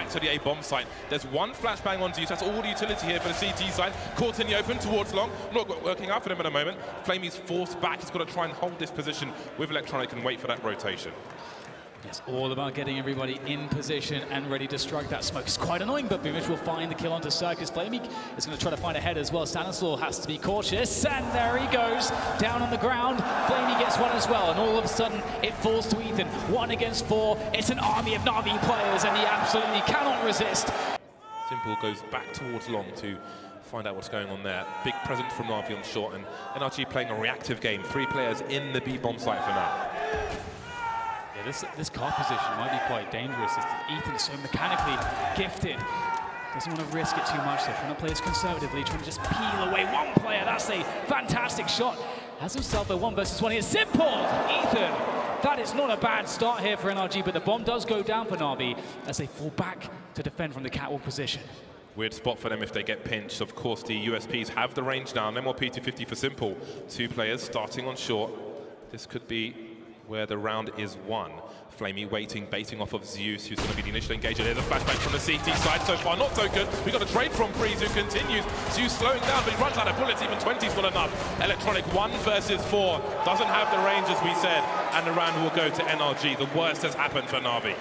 back to the A bomb site. There's one flashbang on Zeus. That's all the utility here for the CT side. Caught in the open towards long. Not working out for them at the moment. Flamey's forced back. He's got to try and hold this position with Electronic and wait for that rotation. It's all about getting everybody in position and ready to strike that smoke. It's quite annoying, but Boomish will find the kill onto Circus. Flamey is going to try to find a head as well. Stanislaw has to be cautious, and there he goes, down on the ground. Flamey gets one as well, and all of a sudden it falls to Ethan. 1 against 4. It's an army of Na'Vi players, and he absolutely cannot resist. Simple goes back towards long to find out what's going on there. Big presence from Na'Vi on short, and NRG playing a reactive game. 3 players in the B bomb site for now. Yeah, this car position might be quite dangerous. Ethan's so mechanically gifted. Doesn't want to risk it too much. They're trying to play this conservatively, trying to just peel away one player. That's a fantastic shot. Has himself a 1 versus 1 here. Simple! Ethan! That is not a bad start here for NRG, but the bomb does go down for Na'Vi as they fall back to defend from the catwalk position. Weird spot for them if they get pinched. Of course, the USPs have the range now. No more P250 for Simple. 2 players starting on short. This could be where the round is won. Flamey waiting, baiting off of Zeus, who's going to be the initial engager. There's a flashback from the CT side. So far, not so good. We got a trade from Breeze, who continues. Zeus slowing down, but he runs out of bullets. Even 20's not enough. Electronic 1 versus 4. Doesn't have the range, as we said. And the round will go to NRG. The worst has happened for Na'Vi.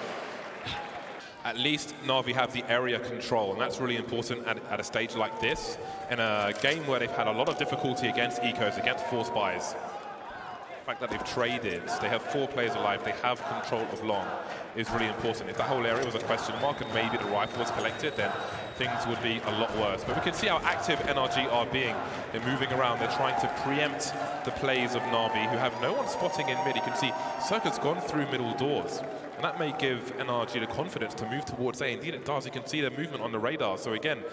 At least Na'Vi have the area control, and that's really important at a stage like this, in a game where they've had a lot of difficulty against ecos, against force buys. The fact that they've traded, they have 4 players alive, they have control of long, is really important. If that whole area was a question mark and maybe the rifle was collected, then things would be a lot worse. But we can see how active NRG are being. They're moving around, they're trying to preempt the plays of Na'Vi, who have no one spotting in mid. You can see Circuit's gone through middle doors, and that may give NRG the confidence to move towards A. Indeed it does. You can see their movement on the radar. So again,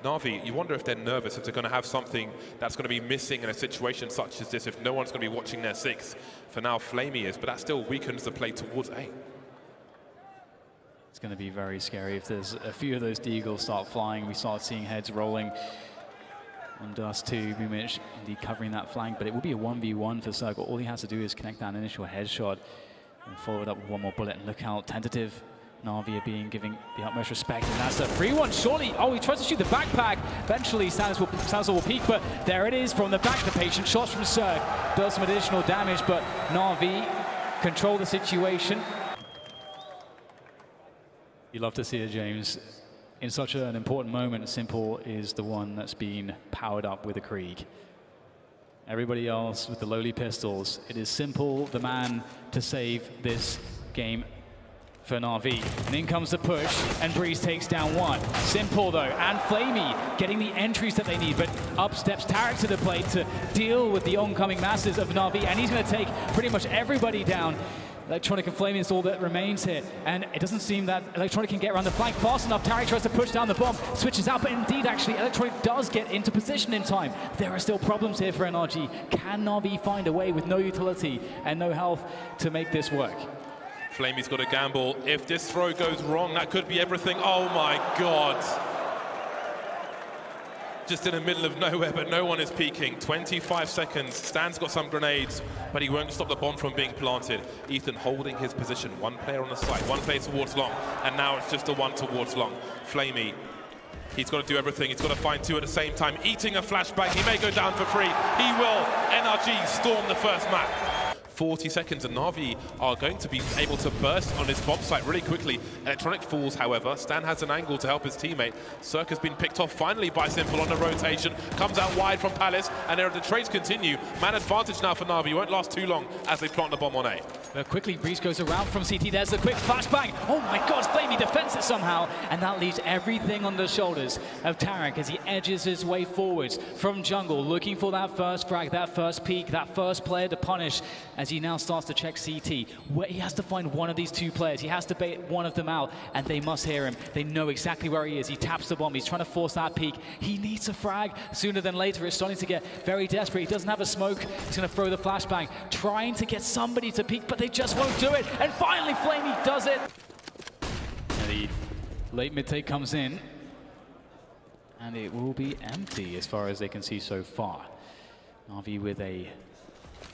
Na'Vi, you wonder if they're nervous, if they're going to have something that's going to be missing in a situation such as this, if no one's going to be watching their 6. For now, Flamey is, but that still weakens the play towards A. It's going to be very scary if there's a few of those deagles start flying. We start seeing heads rolling. And Dust too, Boomish indeed covering that flank, but it will be a 1v1 for Circle. All he has to do is connect that initial headshot and follow it up with one more bullet. And look how tentative Na'Vi are giving the utmost respect, and that's a free one, surely. Oh, he tries to shoot the backpack. Eventually, Stanislaw will peek, but there it is from the back. The patient shots from Cirque does some additional damage, but Na'Vi control the situation. You love to see it, James. In such an important moment, Simple is the one that's been powered up with a Krieg. Everybody else with the lowly pistols. It is Simple, the man to save this game for Na'Vi. And in comes the push, and Breeze takes down 1. Simple though, and Flamey getting the entries that they need, but up steps Tarek to the plate to deal with the oncoming masses of Na'Vi, and he's going to take pretty much everybody down. Electronic and Flamey is all that remains here, and it doesn't seem that Electronic can get around the flank fast enough. Tarek tries to push down the bomb, switches out, but indeed, actually, Electronic does get into position in time. There are still problems here for NRG. Can Na'Vi find a way with no utility and no health to make this work? Flamey's got a gamble. If this throw goes wrong, that could be everything. Oh my God. Just in the middle of nowhere, but no one is peeking. 25 seconds. Stan's got some grenades, but he won't stop the bomb from being planted. Ethan holding his position. 1 player on the side, 1 player towards long, and now it's just a 1 towards long. Flamey, he's got to do everything. He's got to find 2 at the same time. Eating a flashbang. He may go down for free. He will. NRG storm the first map. 40 seconds, and Na'Vi are going to be able to burst on this bomb site really quickly. Electronic falls, however. Stan has an angle to help his teammate. Cirque has been picked off finally by Simple on the rotation. Comes out wide from Palace, and there the trades continue. Man advantage now for Na'Vi. Won't last too long as they plant the bomb on A. But quickly, Breeze goes around from CT. There's a quick flashbang. Oh my God, Flamey defends it somehow, and that leaves everything on the shoulders of Tarek as he edges his way forwards from jungle, looking for that first frag, that first peek, that first player to punish, as he now starts to check CT. Where he has to find one of these 2 players. He has to bait one of them out, and they must hear him. They know exactly where he is. He taps the bomb. He's trying to force that peek. He needs a frag sooner than later. It's starting to get very desperate. He doesn't have a smoke. He's going to throw the flashbang, trying to get somebody to peek, but they just won't do it. And finally, Flamey does it. And the late mid-take comes in, and it will be empty as far as they can see so far. Na'Vi with a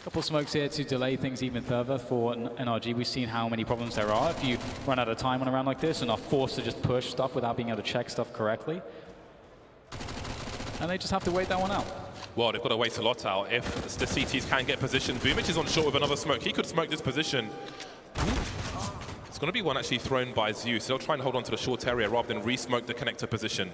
Couple smokes here to delay things even further for NRG. We've seen how many problems there are if you run out of time on a round like this and are forced to just push stuff without being able to check stuff correctly. And they just have to wait that one out. Well, they've got to wait a lot out. If the CTs can get position, Boomich is on short with another smoke. He could smoke this position. It's going to be one actually thrown by Zeus. They'll try and hold on to the short area rather than re-smoke the connector position.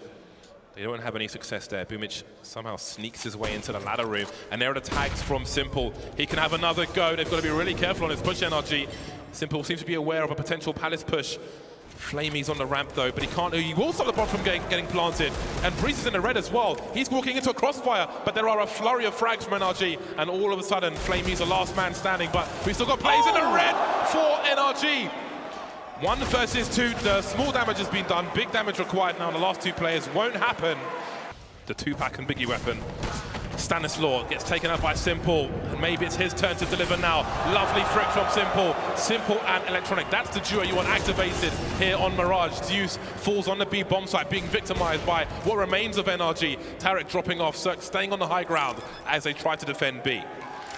They don't have any success there. Boomich somehow sneaks his way into the ladder room, and there are the tags from Simple. He can have another go. They've got to be really careful on his push, NRG. Simple seems to be aware of a potential Palace push. Flamey's on the ramp though, but he can't. He will stop the bomb from getting planted. And Breeze is in the red as well. He's walking into a crossfire, but there are a flurry of frags from NRG, and all of a sudden, Flamey's the last man standing. But we've still got players in the red for NRG. 1 versus 2, the small damage has been done, big damage required now, and the last 2 players won't happen. The 2-pack and Biggie weapon. Stanislaw gets taken out by Simple, and maybe it's his turn to deliver now. Lovely frick from Simple. Simple and Electronic, that's the duo you want activated here on Mirage. Zeus falls on the B bomb site, being victimized by what remains of NRG. Tarek dropping off, Cirque staying on the high ground as they try to defend B.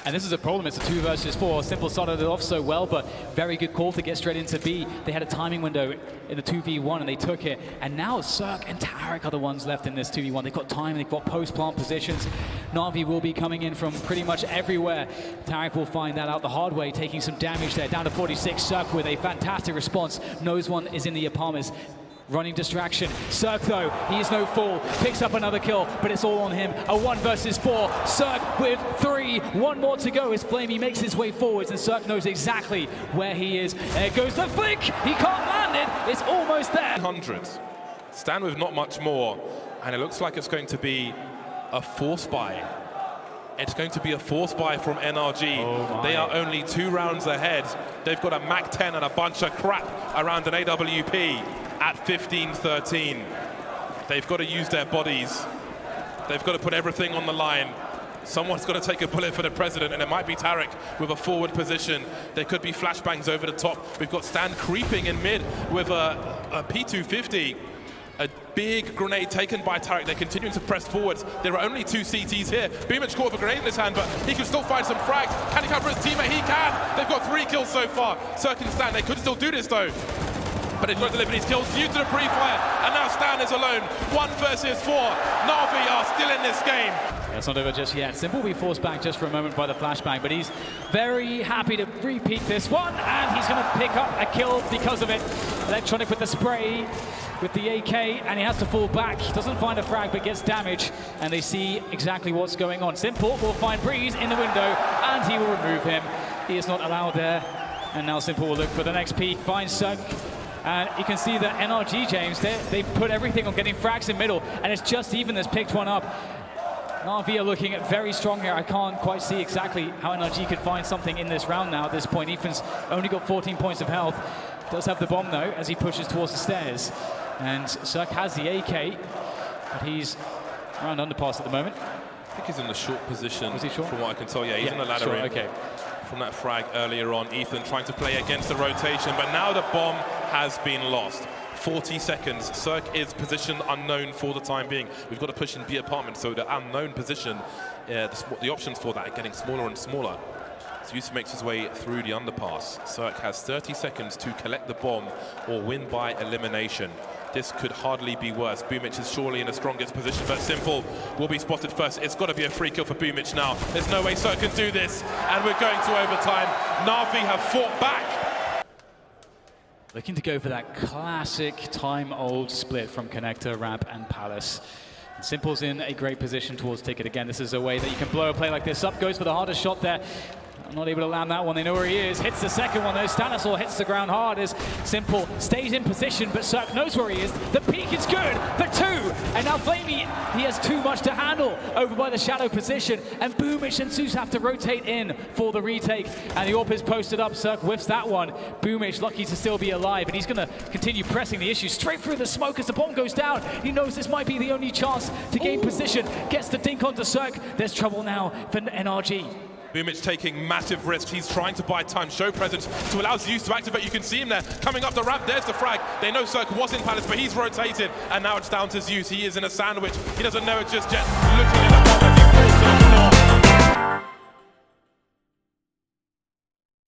And this is a problem, it's a 2 versus 4. Simple started it off so well, but very good call to get straight into B. They had a timing window in the 2v1 and they took it. And now Cirque and Tarek are the ones left in this 2v1. They've got time, they've got post-plant positions. Na'Vi will be coming in from pretty much everywhere. Tarek will find that out the hard way, taking some damage there. Down to 46, Cirque with a fantastic response. Knows one is in the apartments. Running distraction. Cirque though, he is no fool. Picks up another kill, but it's all on him. A 1 versus 4. Cirque with 3. 1 more to go as Flamey makes his way forwards, and Cirque knows exactly where he is. There goes the flick. He can't land it. It's almost there. Hundreds. Stand with not much more, and it looks like it's going to be a force buy. It's going to be a force buy from NRG. Oh they are only 2 rounds ahead. They've got a Mac 10 and a bunch of crap around an AWP. At 15-13, they've got to use their bodies. They've got to put everything on the line. Someone's got to take a bullet for the president, and it might be Tarek with a forward position. There could be flashbangs over the top. We've got Stan creeping in mid with a P250. A big grenade taken by Tarek. They're continuing to press forwards. There are only 2 CTs here. Boomich caught with a grenade in his hand, but he can still find some frags. Can he cover his teammate? He can. They've got 3 kills so far. Cirque and Stan, they could still do this though. But they've got to deliver these kills due to the pre-fire, and now Stan is alone. 1 versus 4. Na'Vi are still in this game. Yeah, it's not over just yet. Simple will be forced back just for a moment by the flashbang, but he's very happy to repeat this one, and he's going to pick up a kill because of it. Electronic with the spray, with the AK, and he has to fall back. He doesn't find a frag, but gets damage, and they see exactly what's going on. Simple will find Breeze in the window, and he will remove him. He is not allowed there, and now Simple will look for the next peak, finds Cirque. And you can see that NRG, James, they put everything on getting frags in middle, and it's just even that's picked one up. Na'Vi are looking at very strong here. I can't quite see exactly how NRG could find something in this round now at this point. Ethan's only got 14 points of health. Does have the bomb, though, as he pushes towards the stairs. And Cirque has the AK, but he's around underpass at the moment. I think he's in the short position. Was he short? From what I can tell, yeah, he's in the ladder room. Okay. From that frag earlier on, Ethan trying to play against the rotation, but now the bomb has been lost. 40 seconds. Cirque is position unknown for the time being. We've got to push in B apartment, so the unknown position, the options for that are getting smaller and smaller. Zeus makes his way through the underpass. Cirque has 30 seconds to collect the bomb or win by elimination. This could hardly be worse. Boomich is surely in the strongest position, but Simple will be spotted first. It's got to be a free kill for Boomich now. There's no way Cirque can do this, and we're going to overtime. Na'Vi have fought back. Looking to go for that classic time-old split from Connector, Ramp, and Palace. And Simple's in a great position towards Ticket again. This is a way that you can blow a play like this up. Goes for the hardest shot there. Not able to land that one. They know where he is. Hits the second one though. Stanislaw hits the ground hard as Simple stays in position, but Cirque knows where he is. The peak is good for 2. And now Flamey, he has too much to handle over by the shadow position. And Boomich and Zeus have to rotate in for the retake. And the AWP is posted up. Cirque whiffs that one. Boomich lucky to still be alive. And he's going to continue pressing the issue straight through the smoke as the bomb goes down. He knows this might be the only chance to gain position. Gets the dink onto Cirque. There's trouble now for NRG. Boomich taking massive risks. He's trying to buy time, show presence to allow Zeus to activate. You can see him there coming up the ramp. There's the frag. They know Cirque was in Palace, but he's rotated, and now it's down to Zeus. He is in a sandwich. He doesn't know it just yet. Looking at